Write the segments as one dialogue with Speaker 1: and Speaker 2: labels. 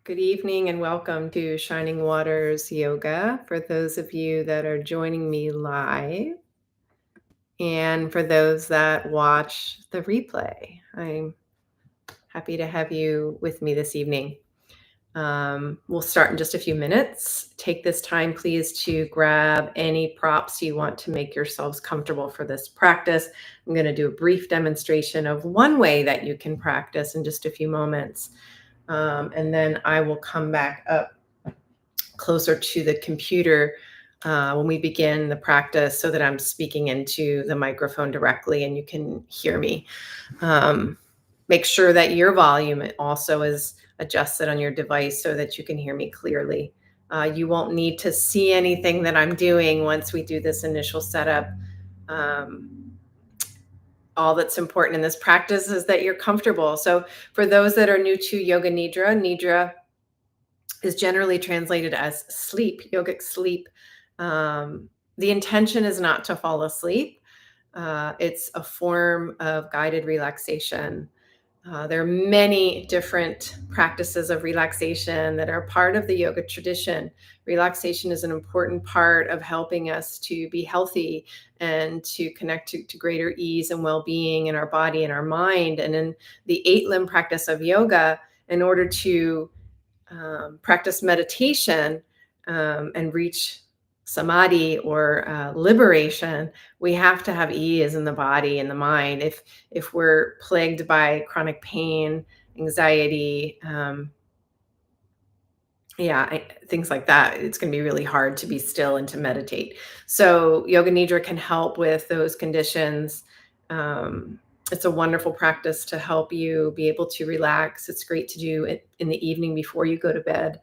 Speaker 1: Good evening and welcome to Shining Waters Yoga. For those of you that are joining me live, and for those that watch the replay, I'm happy to have you with me this evening. We'll start in just a few minutes. Take this time, please, to grab any props you want to make yourselves comfortable for this practice. I'm going to do a brief demonstration of one way that you can practice in just a few moments. And then I will come back up closer to the computer when we begin the practice so that I'm speaking into the microphone directly and you can hear me. Make sure that your volume also is adjusted on your device so that you can hear me clearly. You won't need to see anything that I'm doing once we do this initial setup. All that's important in this practice is that you're comfortable. So for those that are new to Yoga Nidra, Nidra is generally translated as sleep, yogic sleep. The intention is not to fall asleep. It's a form of guided relaxation. There are many different practices of relaxation that are part of the yoga tradition. Relaxation is an important part of helping us to be healthy and to connect to greater ease and well-being in our body and our mind. And in the 8-limb practice of yoga, in order to practice meditation and reach samadhi or liberation, we have to have ease in the body and the mind. If we're plagued by chronic pain, anxiety, things like that, it's going to be really hard to be still and to meditate. So Yoga Nidra can help with those conditions. It's a wonderful practice to help you be able to relax. It's great to do it in the evening before you go to bed.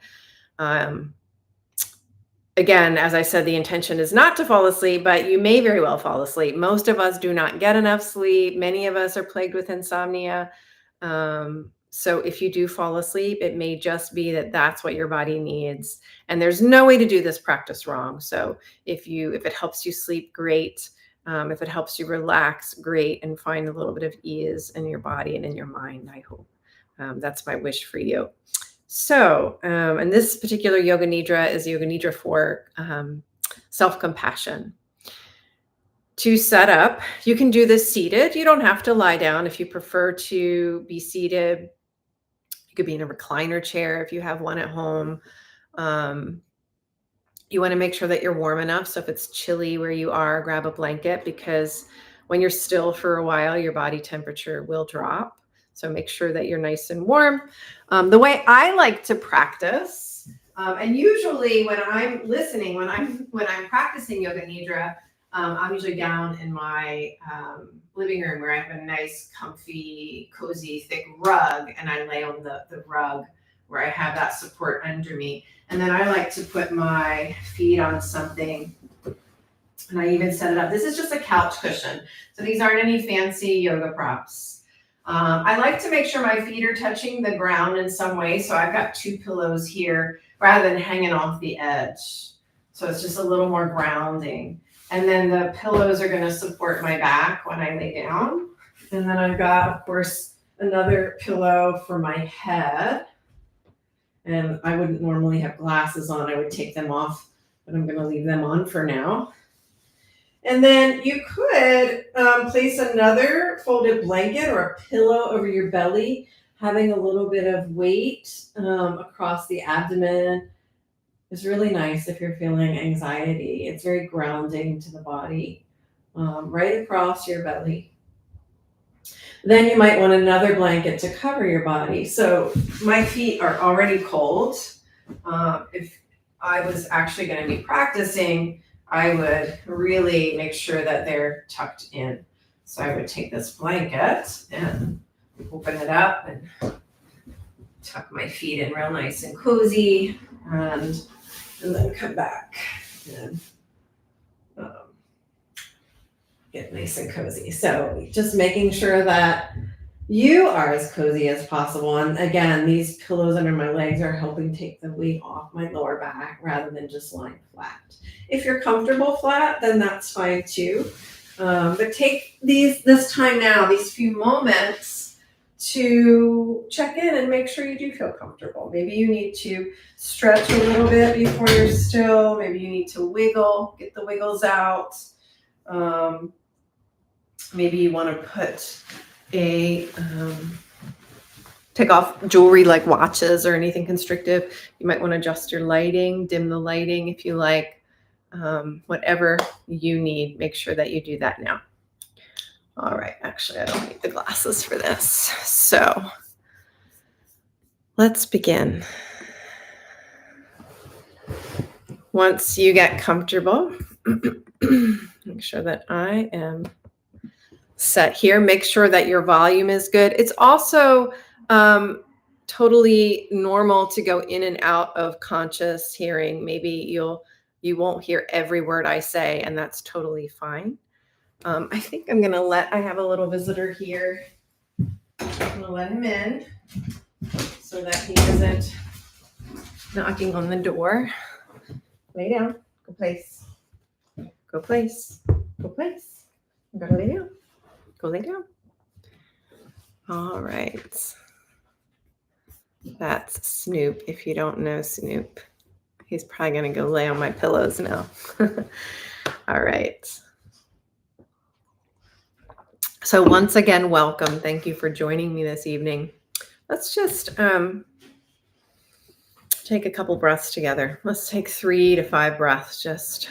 Speaker 1: Again, as I said, the intention is not to fall asleep, but you may very well fall asleep. Most of us do not get enough sleep. Many of us are plagued with insomnia. So if you do fall asleep, it may just be that that's what your body needs. And there's no way to do this practice wrong. So if it helps you sleep, great. If it helps you relax, great, and find a little bit of ease in your body and in your mind, I hope. That's my wish for you. So, and this particular Yoga Nidra is Yoga Nidra for self-compassion. To set up, you can do this seated. You don't have to lie down. If you prefer to be seated, you could be in a recliner chair if you have one at home. You want to make sure that you're warm enough. So if it's chilly where you are, grab a blanket, because when you're still for a while, your body temperature will drop. So make sure that you're nice and warm. The way I like to practice, and usually when I'm listening, when I'm practicing Yoga Nidra, I'm usually down in my living room where I have a nice, comfy, cozy, thick rug, and I lay on the rug where I have that support under me. And then I like to put my feet on something, and I even set it up. This is just a couch cushion. So these aren't any fancy yoga props. I like to make sure my feet are touching the ground in some way. So I've got 2 pillows here rather than hanging off the edge. So it's just a little more grounding. And then the pillows are going to support my back when I lay down. And then I've got, of course, another pillow for my head. And I wouldn't normally have glasses on. I would take them off, but I'm going to leave them on for now. And then you could place another folded blanket or a pillow over your belly, having a little bit of weight across the abdomen. Is really nice if you're feeling anxiety. It's very grounding to the body, right across your belly. Then you might want another blanket to cover your body. So my feet are already cold. If I was actually going to be practicing, I would really make sure that they're tucked in. So I would take this blanket and open it up and tuck my feet in real nice and cozy, and then come back and get nice and cozy. So just making sure that you are as cozy as possible. And again, these pillows under my legs are helping take the weight off my lower back rather than just lying flat. If you're comfortable flat, then that's fine too. But take this time now, these few moments, to check in and make sure you do feel comfortable. Maybe you need to stretch a little bit before you're still. Maybe you need to wiggle, get the wiggles out. Maybe you want to put take off jewelry like watches or anything constrictive. You might want to adjust your lighting, dim the lighting if you like. Whatever you need, make sure that you do that now. All right, actually, I don't need the glasses for this. So let's begin. Once you get comfortable, make sure that I am set here. Make sure that your volume is good. It's also totally normal to go in and out of conscious hearing. Maybe you won't hear every word I say, and that's totally fine. I think I have a little visitor here. I'm gonna let him in so that he isn't knocking on the door. Lay down, go place. Go place, go place. You gotta lay down, go lay down. All right. That's Snoop. If you don't know Snoop, he's probably going to go lay on my pillows now. All right. So once again, welcome. Thank you for joining me this evening. Let's just take a couple breaths together. Let's take 3 to 5 breaths, just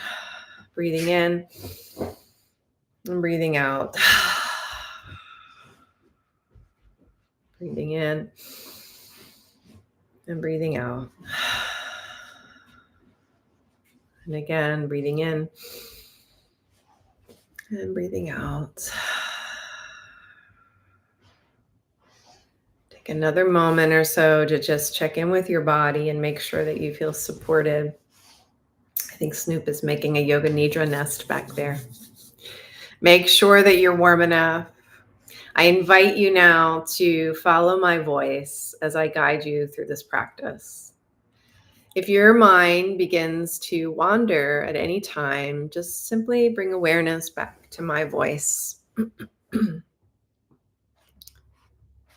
Speaker 1: breathing in and breathing out. Breathing in and breathing out. And again, breathing in and breathing out. Take another moment or so to just check in with your body and make sure that you feel supported. I think Snoop is making a yoga nidra nest back there. Make sure that you're warm enough. I invite you now to follow my voice as I guide you through this practice. If your mind begins to wander at any time, just simply bring awareness back to my voice. I'm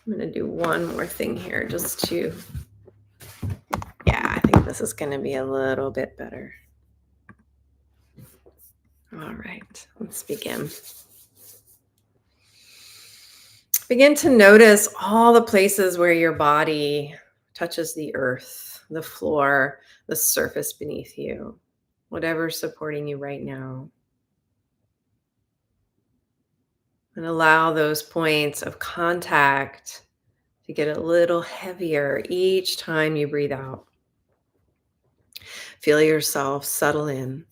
Speaker 1: going to do one more thing here I think this is going to be a little bit better. All right, let's begin. Begin to notice all the places where your body touches the earth, the floor, the surface beneath you, whatever's supporting you right now. And allow those points of contact to get a little heavier each time you breathe out. Feel yourself settle in.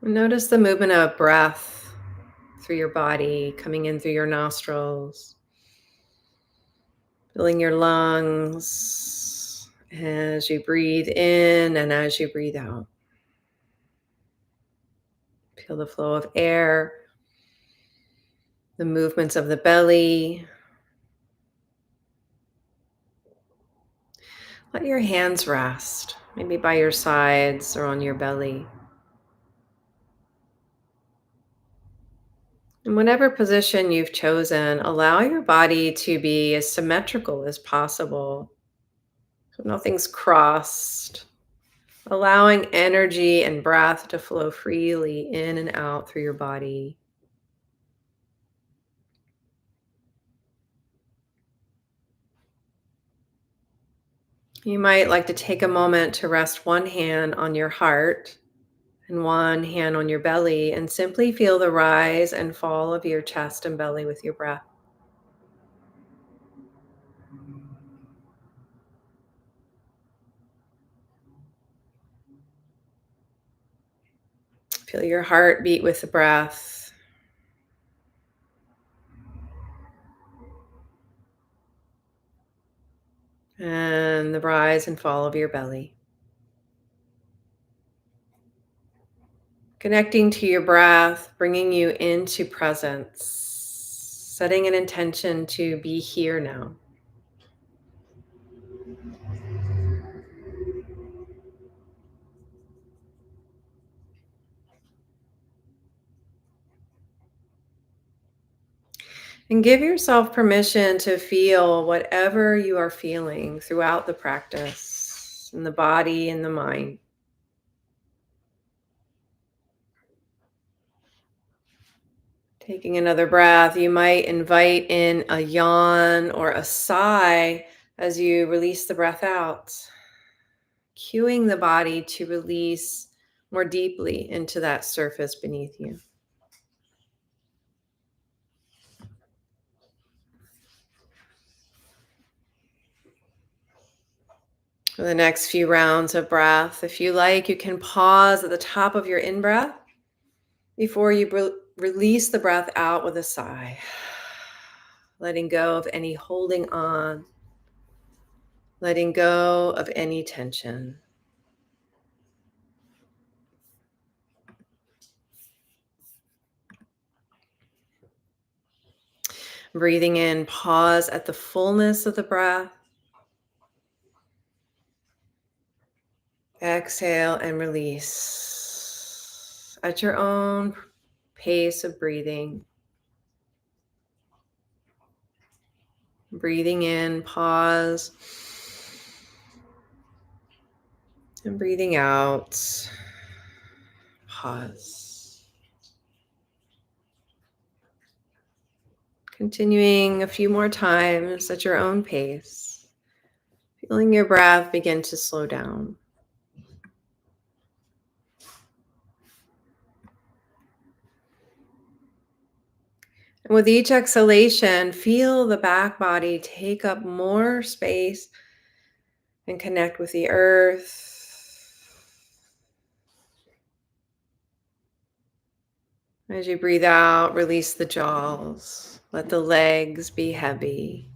Speaker 1: Notice the movement of breath through your body, coming in through your nostrils, filling your lungs as you breathe in and as you breathe out. Feel the flow of air, the movements of the belly. Let your hands rest, maybe by your sides or on your belly. In whatever position you've chosen, allow your body to be as symmetrical as possible. So nothing's crossed. Allowing energy and breath to flow freely in and out through your body. You might like to take a moment to rest one hand on your heart and one hand on your belly and simply feel the rise and fall of your chest and belly with your breath. Feel your heart beat with the breath. And the rise and fall of your belly. Connecting to your breath, bringing you into presence, setting an intention to be here now. And give yourself permission to feel whatever you are feeling throughout the practice in the body and the mind. Taking another breath, you might invite in a yawn or a sigh as you release the breath out, cueing the body to release more deeply into that surface beneath you. For the next few rounds of breath, if you like, you can pause at the top of your in breath before you release the breath out with a sigh, letting go of any holding on, letting go of any tension. Breathing in, pause at the fullness of the breath. Exhale and release at your own pace of breathing. Breathing in, pause. And breathing out, pause. Continuing a few more times at your own pace. Feeling your breath begin to slow down. And with each exhalation, feel the back body take up more space and connect with the earth. As you breathe out, release the jaws. Let the legs be heavy.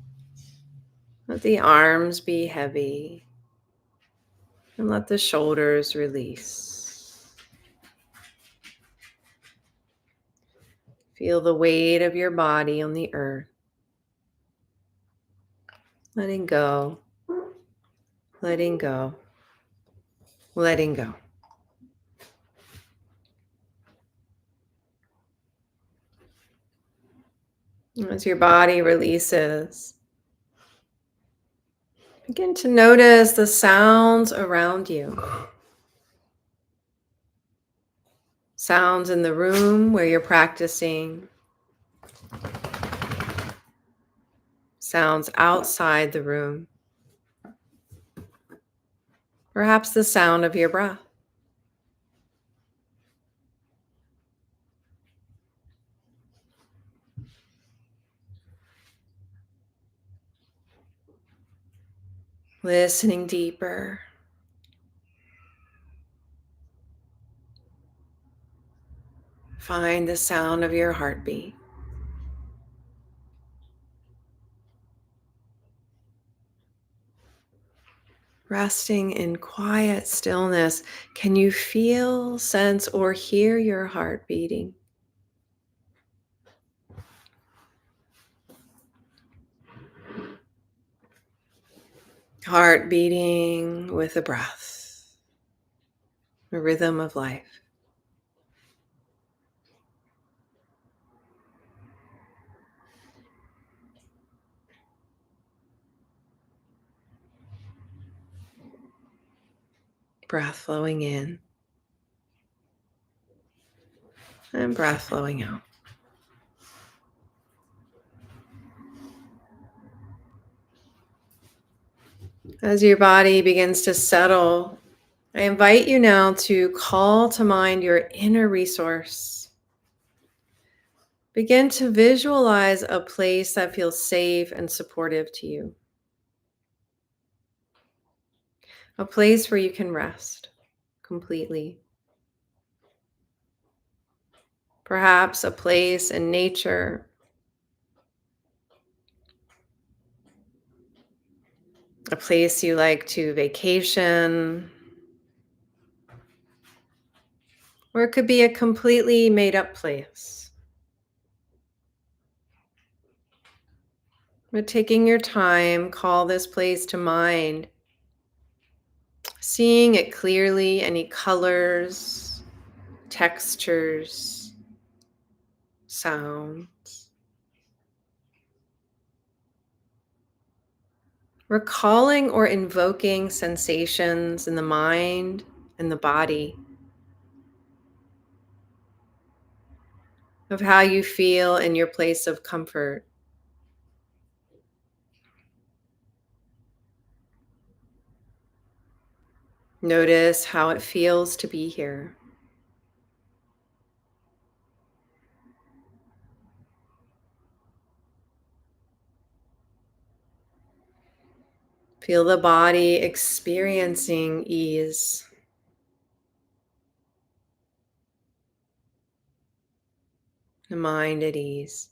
Speaker 1: Let the arms be heavy. And let the shoulders release. Feel the weight of your body on the earth. Letting go, letting go, letting go. As your body releases, begin to notice the sounds around you. Sounds in the room where you're practicing. Sounds outside the room. Perhaps the sound of your breath. Listening deeper. Find the sound of your heartbeat. Resting in quiet stillness, can you feel, sense, or hear your heart beating? Heart beating with the breath, the rhythm of life. Breath flowing in and breath flowing out. As your body begins to settle, I invite you now to call to mind your inner resource. Begin to visualize a place that feels safe and supportive to you. A place where you can rest completely. Perhaps a place in nature, a place you like to vacation, or it could be a completely made up place. But taking your time, call this place to mind, seeing it clearly, any colors, textures, sounds. Recalling or invoking sensations in the mind and the body of how you feel in your place of comfort. Notice how it feels to be here. Feel the body experiencing ease, the mind at ease.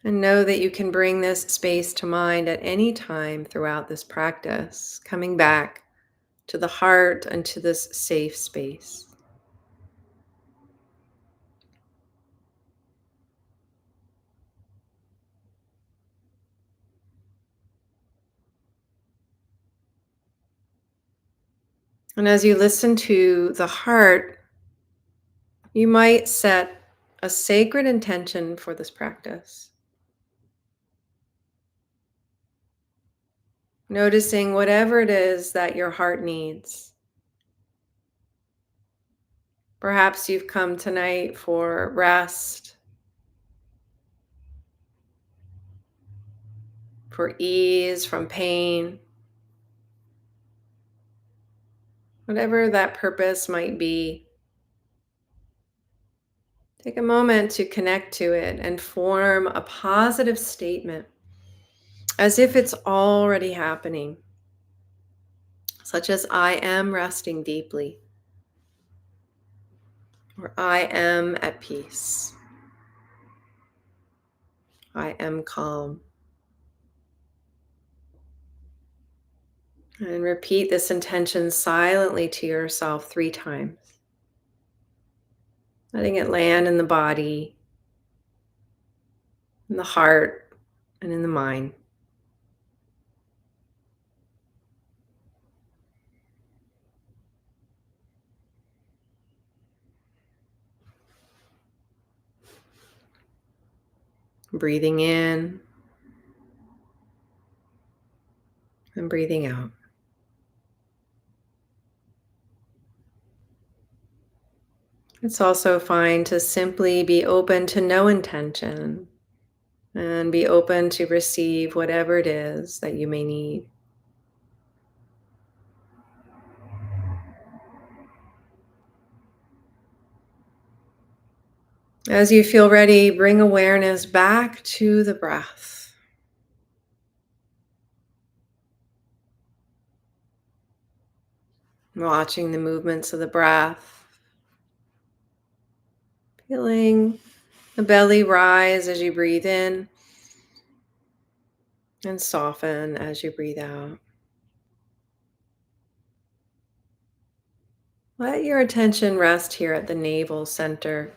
Speaker 1: And know that you can bring this space to mind at any time throughout this practice, coming back to the heart and to this safe space. And as you listen to the heart, you might set a sacred intention for this practice. Noticing whatever it is that your heart needs. Perhaps you've come tonight for rest, for ease from pain, whatever that purpose might be. Take a moment to connect to it and form a positive statement as if it's already happening, such as I am resting deeply, or I am at peace, I am calm. And repeat this intention silently to yourself 3 times, letting it land in the body, in the heart, and in the mind. Breathing in and breathing out. It's also fine to simply be open to no intention and be open to receive whatever it is that you may need. As you feel ready, bring awareness back to the breath. Watching the movements of the breath, feeling the belly rise as you breathe in and soften as you breathe out. Let your attention rest here at the navel center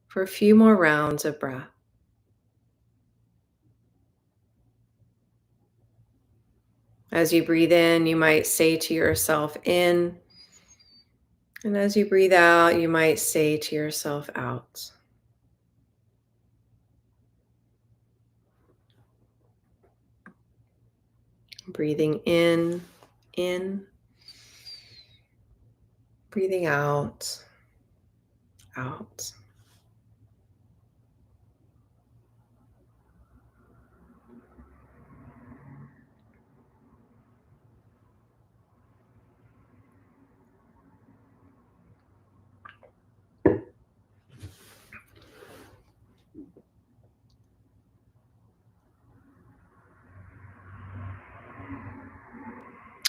Speaker 1: for a few more rounds of breath. As you breathe in, you might say to yourself in, and as you breathe out, you might say to yourself out. Breathing in, breathing out, out.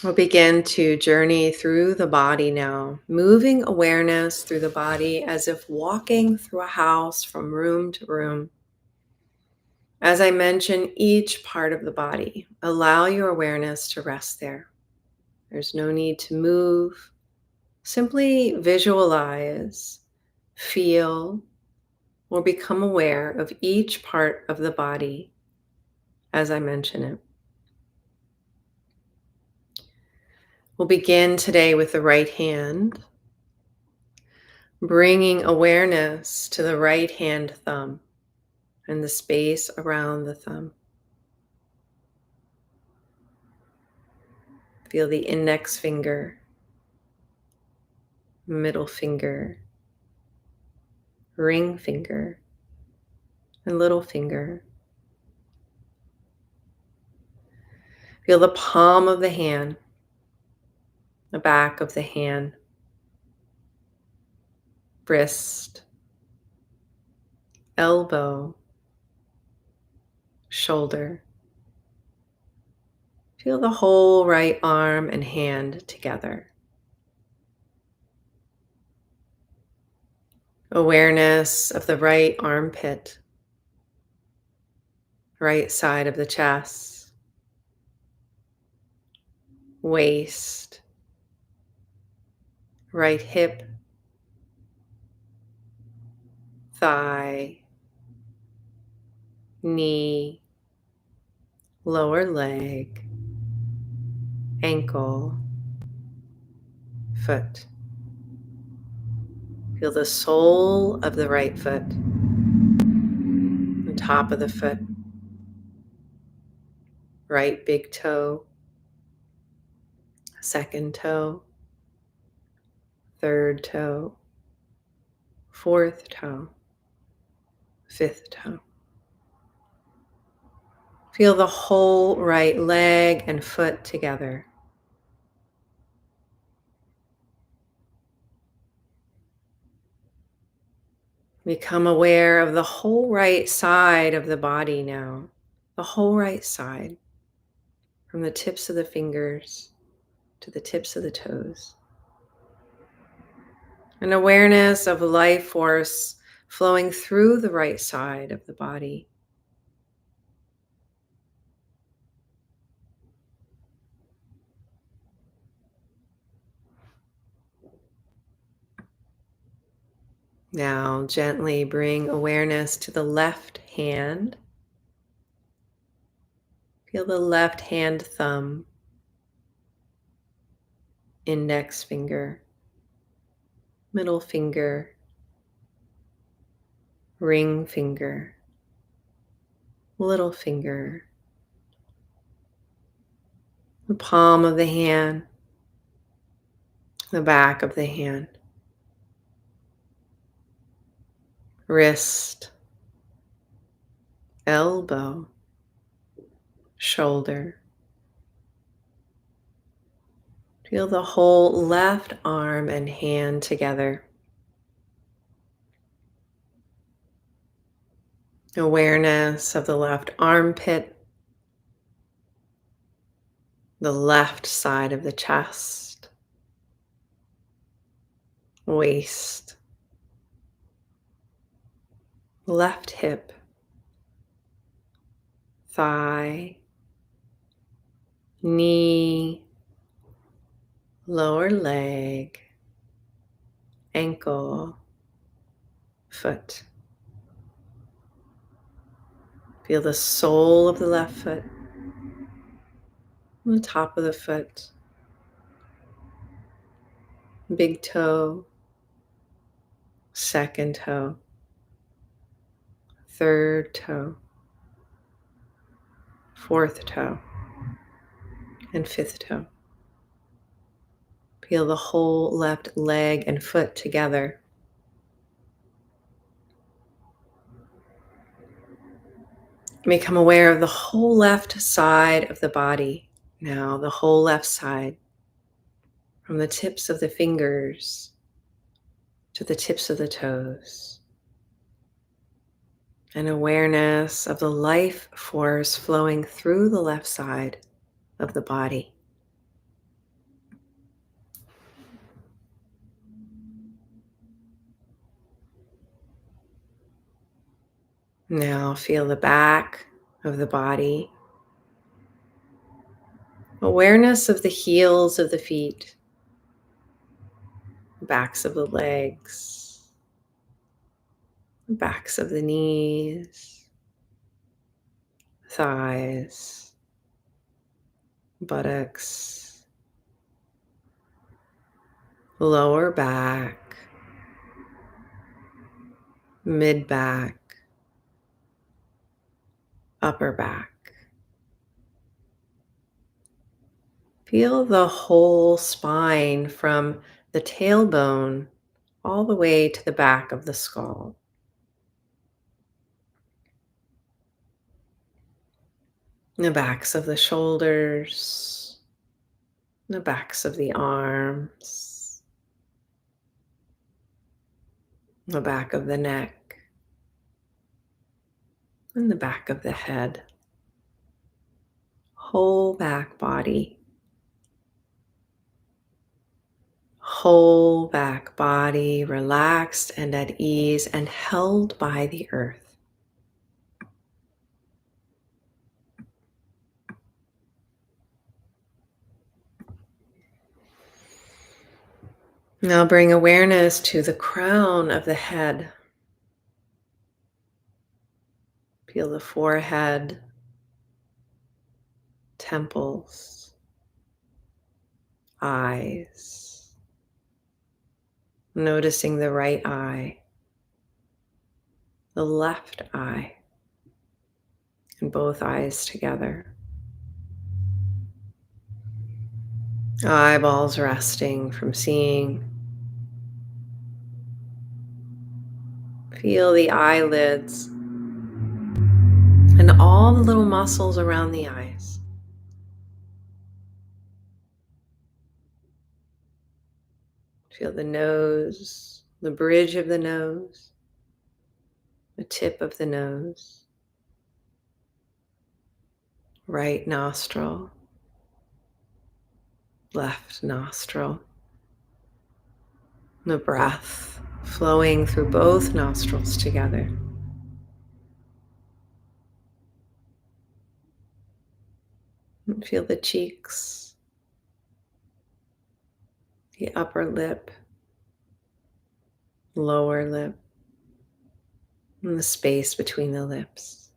Speaker 1: We'll begin to journey through the body now, moving awareness through the body as if walking through a house from room to room. As I mention each part of the body, allow your awareness to rest there. There's no need to move. Simply visualize, feel, or become aware of each part of the body as I mention it. We'll begin today with the right hand. Bringing awareness to the right hand thumb and the space around the thumb. Feel the index finger, middle finger, ring finger, and little finger. Feel the palm of the hand, the back of the hand, wrist, elbow, shoulder. Feel the whole right arm and hand together. Awareness of the right armpit, right side of the chest, waist, right hip, thigh, knee, lower leg, ankle, foot. Feel the sole of the right foot, on top of the foot, right big toe, second toe, third toe, fourth toe, fifth toe. Feel the whole right leg and foot together. Become aware of the whole right side of the body now, the whole right side, from the tips of the fingers to the tips of the toes. An awareness of life force flowing through the right side of the body. Now gently bring awareness to the left hand. Feel the left hand thumb, index finger, middle finger, ring finger, little finger, the palm of the hand, the back of the hand, wrist, elbow, shoulder. Feel the whole left arm and hand together. Awareness of the left armpit, the left side of the chest, waist, left hip, thigh, knee, lower leg, ankle, foot. Feel the sole of the left foot, on the top of the foot, big toe, second toe, third toe, fourth toe, and fifth toe. Feel the whole left leg and foot together. Become aware of the whole left side of the body. Now, the whole left side, from the tips of the fingers to the tips of the toes. An awareness of the life force flowing through the left side of the body. Now feel the back of the body. Awareness of the heels of the feet, backs of the legs, backs of the knees, thighs, buttocks, lower back, mid back, upper back. Feel the whole spine from the tailbone all the way to the back of the skull. The backs of the shoulders, the backs of the arms, the back of the neck, and the back of the head. Whole back body. Whole back body, relaxed and at ease and held by the earth. Now bring awareness to the crown of the head. Feel the forehead, temples, eyes. Noticing the right eye, the left eye, and both eyes together. Eyeballs resting from seeing. Feel the eyelids and all the little muscles around the eyes. Feel the nose, the bridge of the nose, the tip of the nose, right nostril, left nostril, the breath flowing through both nostrils together. And feel the cheeks, the upper lip, lower lip, and the space between the lips.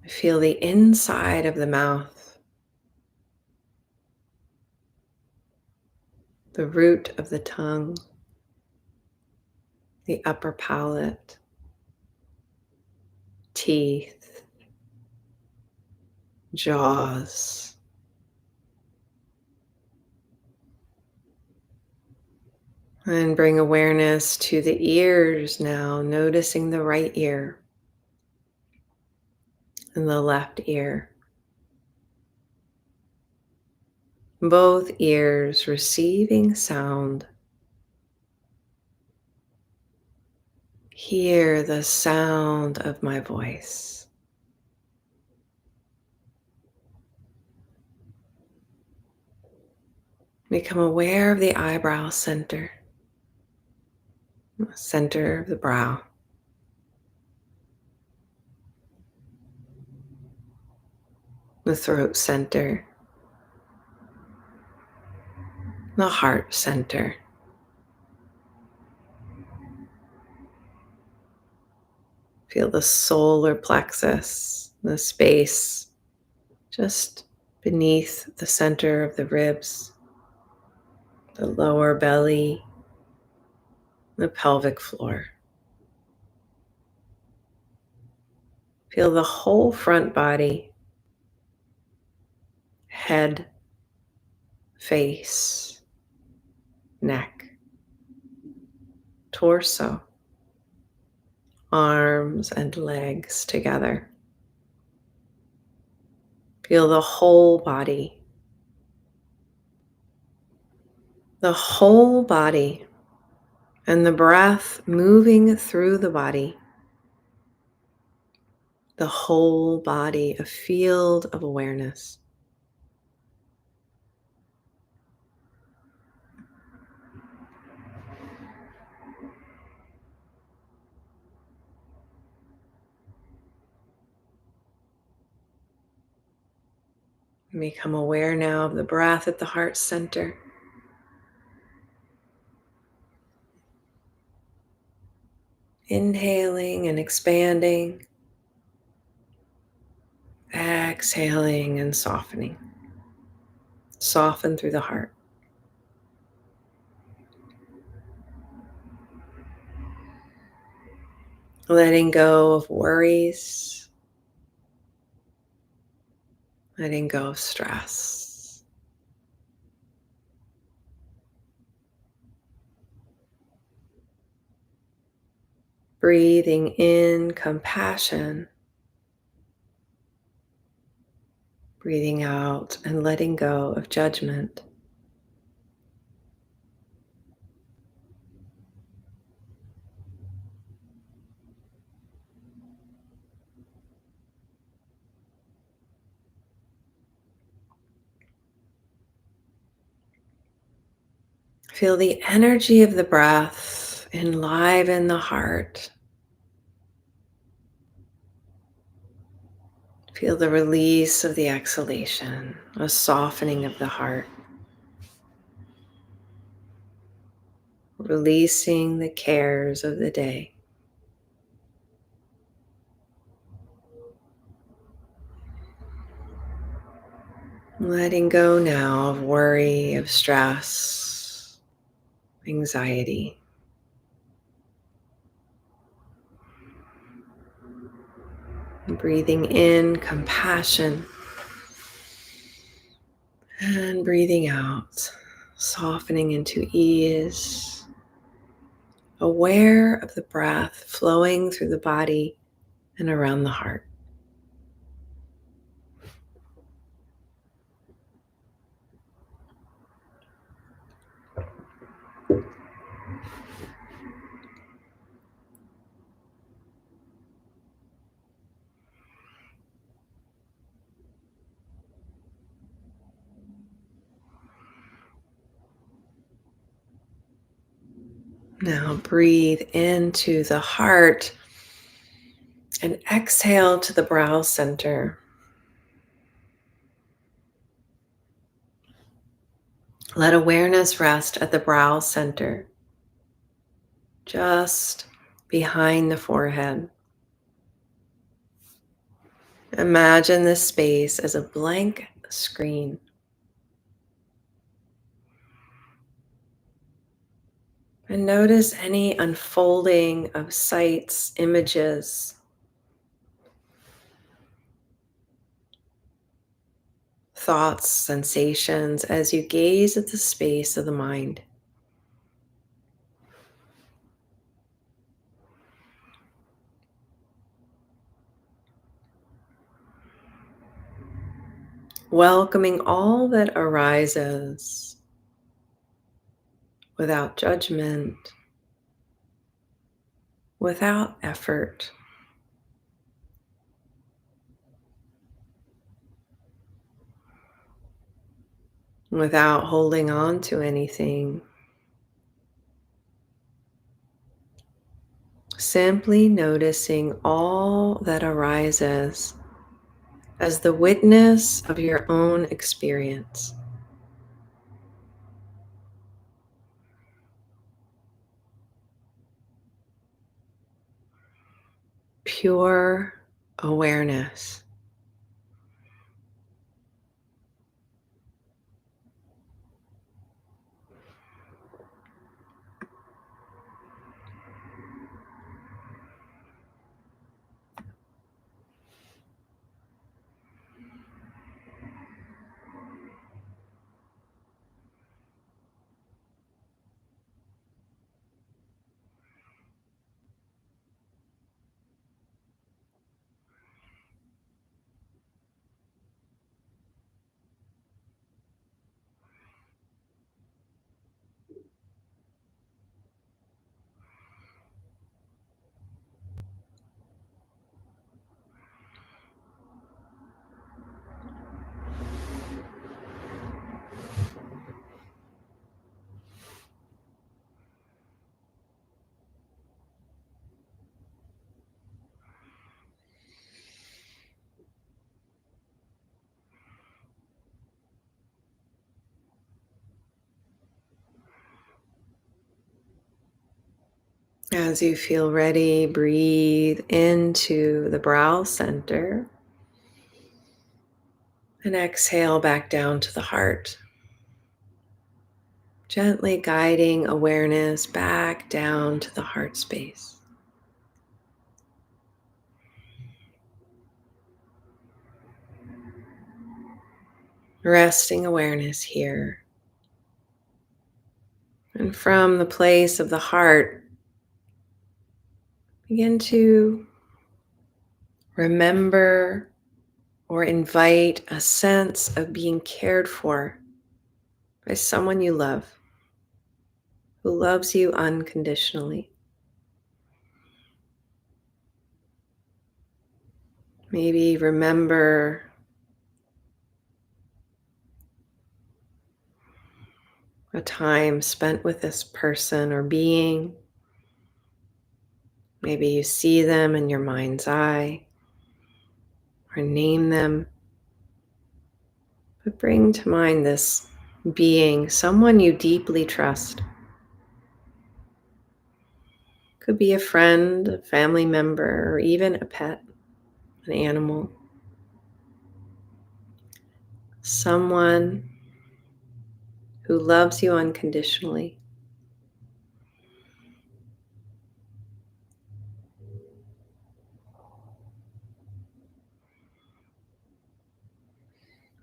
Speaker 1: Feel the inside of the mouth, the root of the tongue, the upper palate, teeth, jaws. And bring awareness to the ears now, noticing the right ear and the left ear. Both ears receiving sound. Hear the sound of my voice. Become aware of the eyebrow center, center of the brow. The throat center, the heart center. Feel the solar plexus, the space just beneath the center of the ribs, the lower belly, the pelvic floor. Feel the whole front body, head, face, neck, torso, arms and legs together. Feel the whole body. The whole body and the breath moving through the body. The whole body, a field of awareness. Become aware now of the breath at the heart center. Inhaling and expanding. Exhaling and softening. Soften through the heart. letting go of worries, letting go of stress. Breathing in compassion, breathing out and letting go of judgment. Feel the energy of the breath enliven the heart. Feel the release of the exhalation, a softening of the heart, releasing the cares of the day. Letting go now of worry, of stress, anxiety. Breathing in compassion and breathing out, softening into ease, aware of the breath flowing through the body and around the heart. Now breathe into the heart and exhale to the brow center. Let awareness rest at the brow center, just behind the forehead. Imagine this space as a blank screen. And notice any unfolding of sights, images, thoughts, sensations as you gaze at the space of the mind. Welcoming all that arises without judgment, without effort. Without holding on to anything. Simply noticing all that arises as the witness of your own experience. Pure awareness. As you feel ready, breathe into the brow center and exhale back down to the heart. Gently guiding awareness back down to the heart space. Resting awareness here. And from the place of the heart, begin to remember or invite a sense of being cared for by someone you love, who loves you unconditionally. Maybe remember a time spent with this person or being. Maybe you see them in your mind's eye or name them, but bring to mind this being, someone you deeply trust. Could be a friend, a family member, or even a pet, an animal. Someone who loves you unconditionally.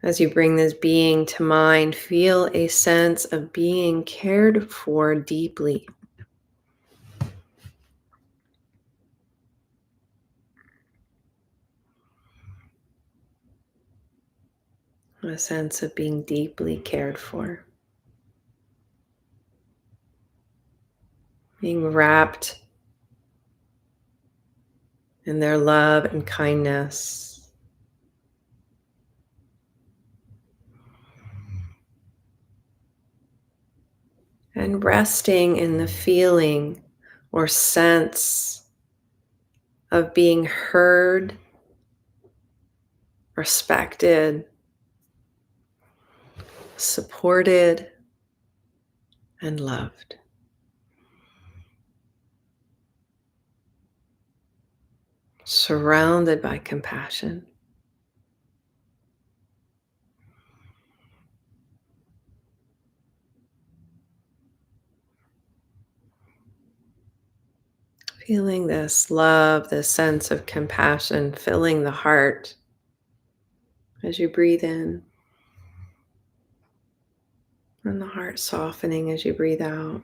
Speaker 1: As you bring this being to mind, feel a sense of being cared for deeply. A sense of being deeply cared for. Being wrapped in their love and kindness. And resting in the feeling or sense of being heard, respected, supported, and loved. Surrounded by compassion. Feeling this love, this sense of compassion filling the heart as you breathe in, and the heart softening as you breathe out.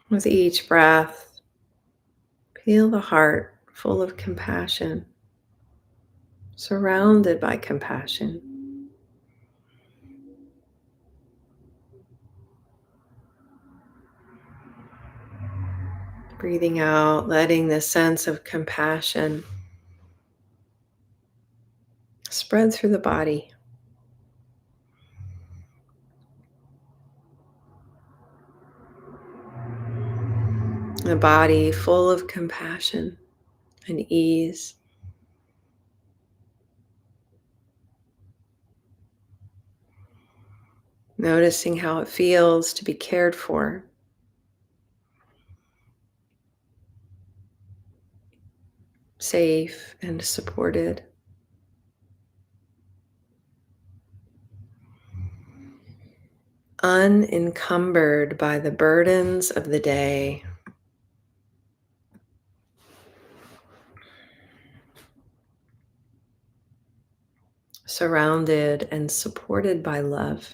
Speaker 1: With each breath, feel the heart full of compassion, surrounded by compassion. Breathing out, letting the sense of compassion spread through the body. A body full of compassion and ease. Noticing how it feels to be cared for. Safe and supported. Unencumbered by the burdens of the day. Surrounded and supported by love.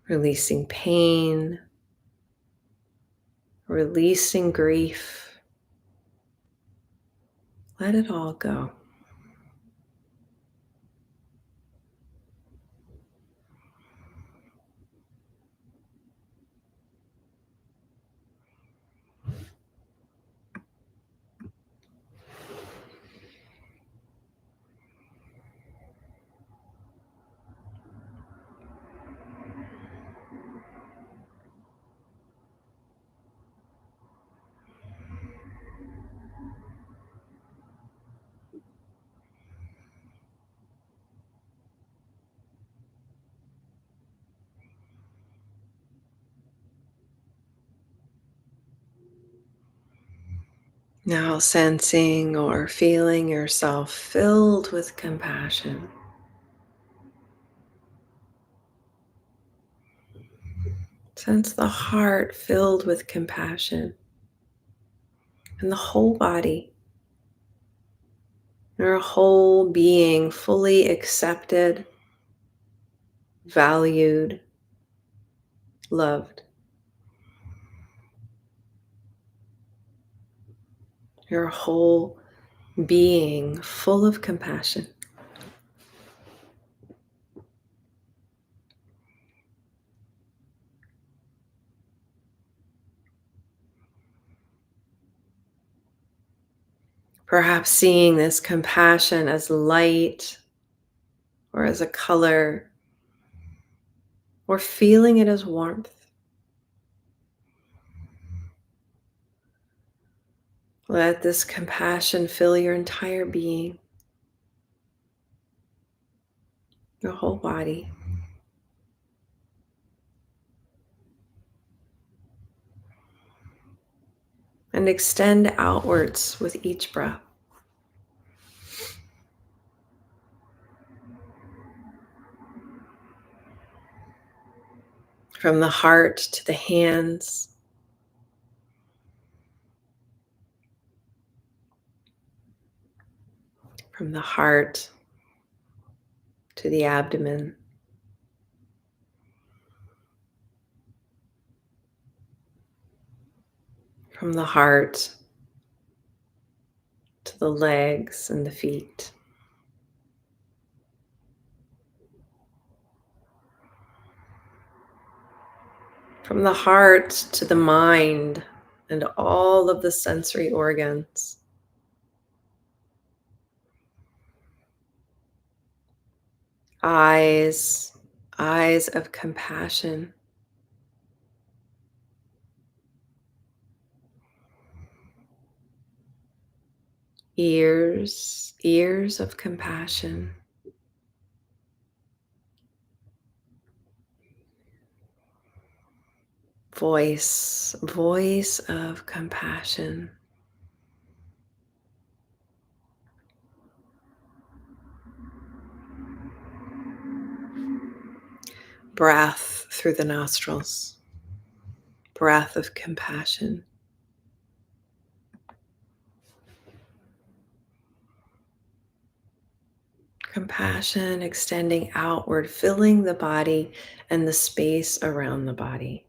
Speaker 1: Releasing pain, releasing grief. Let it all go. Now sensing or feeling yourself filled with compassion. Sense the heart filled with compassion and the whole body, your whole being fully accepted, valued, loved. Your whole being full of compassion. Perhaps seeing this compassion as light or as a color, or feeling it as warmth. Let this compassion fill your entire being, your whole body. And extend outwards with each breath. From the heart to the hands, from the heart to the abdomen, from the heart to the legs and the feet. From the heart to the mind and all of the sensory organs. Eyes, eyes of compassion. Ears, ears of compassion. Voice, voice of compassion. Breath through the nostrils. Breath of compassion. Compassion extending outward, filling the body and the space around the body.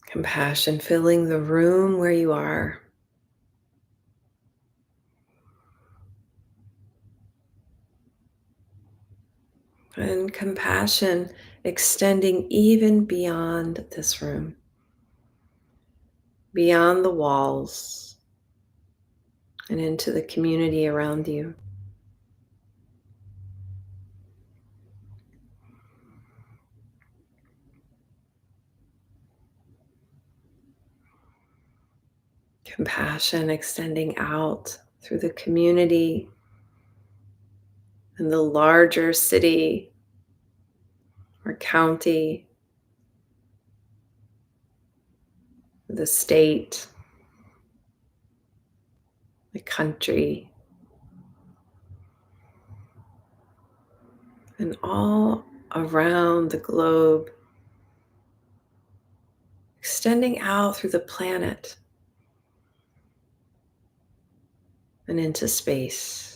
Speaker 1: Compassion filling the room where you are. And compassion extending even beyond this room, beyond the walls, and into the community around you. Compassion extending out through the community and the larger city or county, the state, the country, and all around the globe, extending out through the planet and into space.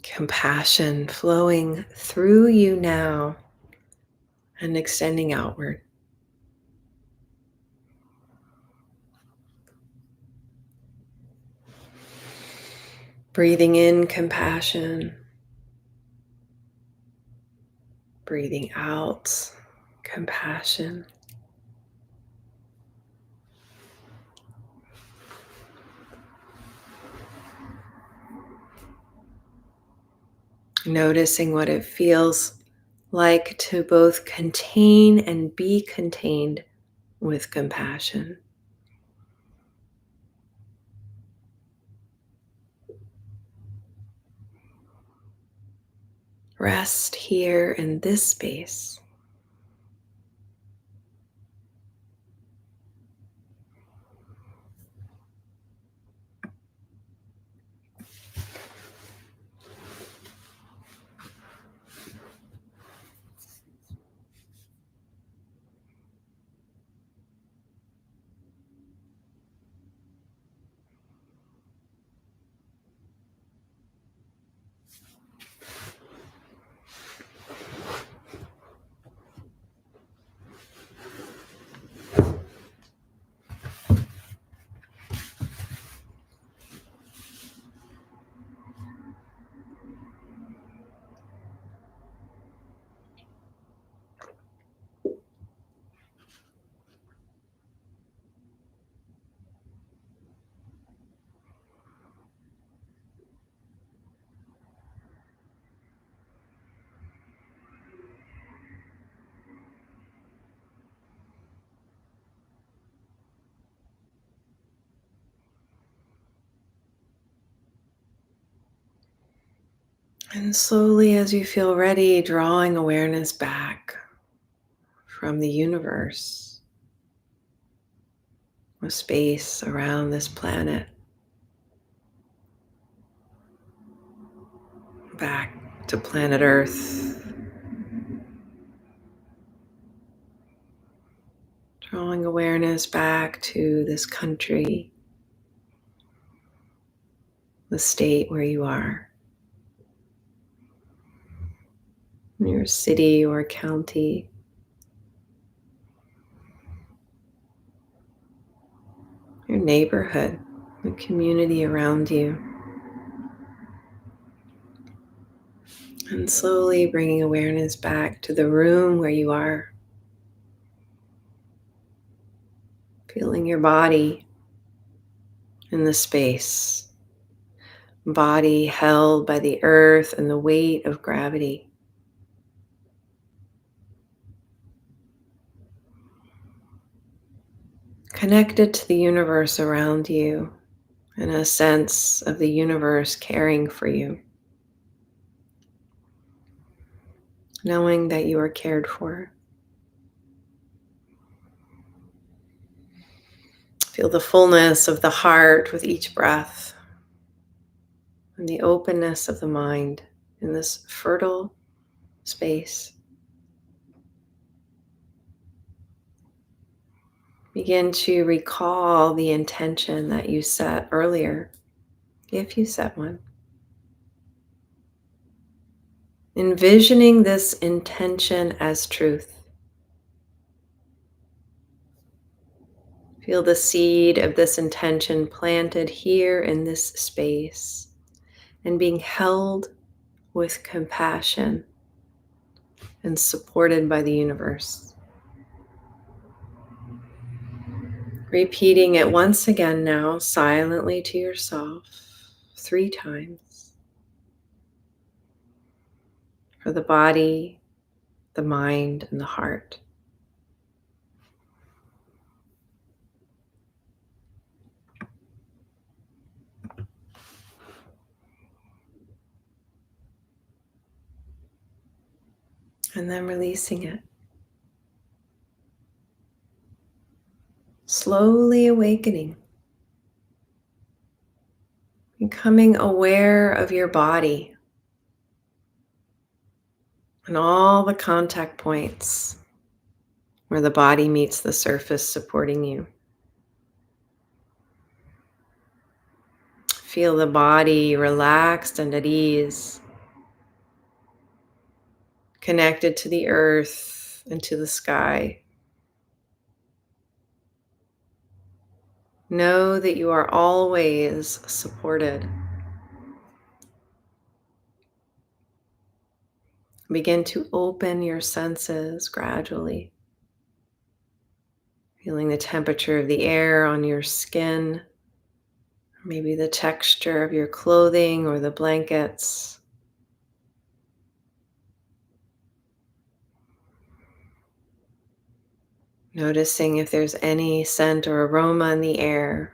Speaker 1: Compassion flowing through you now and extending outward. Breathing in compassion, breathing out compassion. Noticing what it feels like to both contain and be contained with compassion. Rest here in this space. And slowly, as you feel ready, drawing awareness back from the universe, the space around this planet, back to planet Earth, drawing awareness back to this country, the state where you are, your city or county, your neighborhood, the community around you. And slowly bringing awareness back to the room where you are. Feeling your body in the space. Body held by the earth and the weight of gravity. Connected to the universe around you and a sense of the universe caring for you. Knowing that you are cared for. Feel the fullness of the heart with each breath and the openness of the mind in this fertile space. Begin to recall the intention that you set earlier, if you set one. Envisioning this intention as truth. Feel the seed of this intention planted here in this space and being held with compassion and supported by the universe. Repeating it once again now, silently to yourself, 3 times. For the body, the mind, and the heart. And then releasing it. Slowly awakening. Becoming aware of your body and all the contact points where the body meets the surface supporting you. Feel the body relaxed and at ease, connected to the earth and to the sky. Know that you are always supported. Begin to open your senses gradually. Feeling the temperature of the air on your skin, maybe the texture of your clothing or the blankets. Noticing if there's any scent or aroma in the air.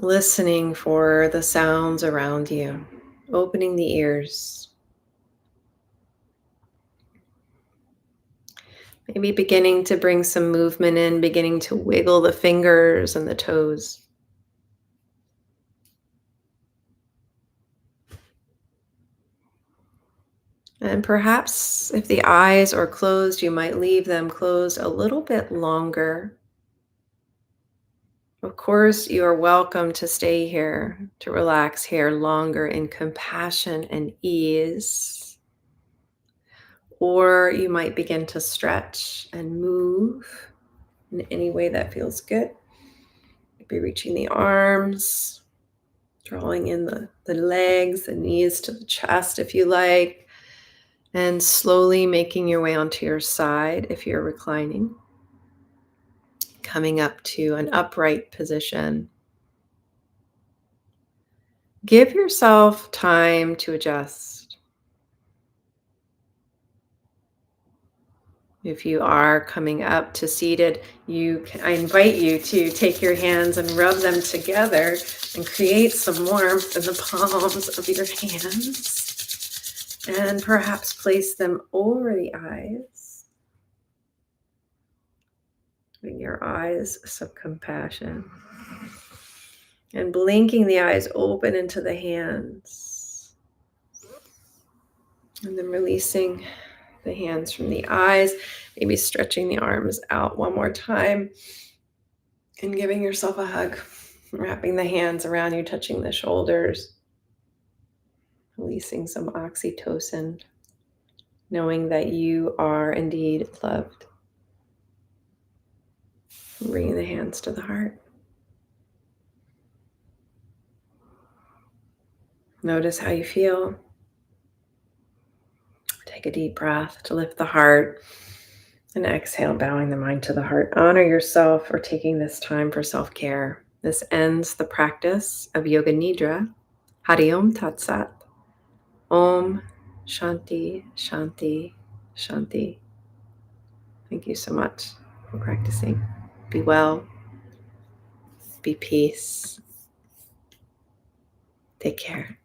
Speaker 1: listening for the sounds around you, opening the ears, maybe beginning to bring some movement in, beginning to wiggle the fingers and the toes. And perhaps if the eyes are closed, you might leave them closed a little bit longer. Of course, you are welcome to stay here, to relax here longer in compassion and ease. Or you might begin to stretch and move in any way that feels good. Maybe reaching the arms, drawing in the legs, the knees to the chest if you like, and slowly making your way onto your side if you're reclining, coming up to an upright position. Give yourself time to adjust. If you are coming up to seated, I invite you to take your hands and rub them together and create some warmth in the palms of your hands. And perhaps place them over the eyes. Giving your eyes some compassion. And blinking the eyes open into the hands. And then releasing the hands from the eyes, maybe stretching the arms out one more time and giving yourself a hug, wrapping the hands around you, touching the shoulders, releasing some oxytocin, knowing that you are indeed loved. Bringing the hands to the heart. Notice how you feel. Take a deep breath to lift the heart. And exhale, bowing the mind to the heart. Honor yourself for taking this time for self-care. This ends the practice of Yoga Nidra. Hari Om Tat Sat. Om Shanti, Shanti, Shanti. Thank you so much for practicing. Be well. Be peace. Take care.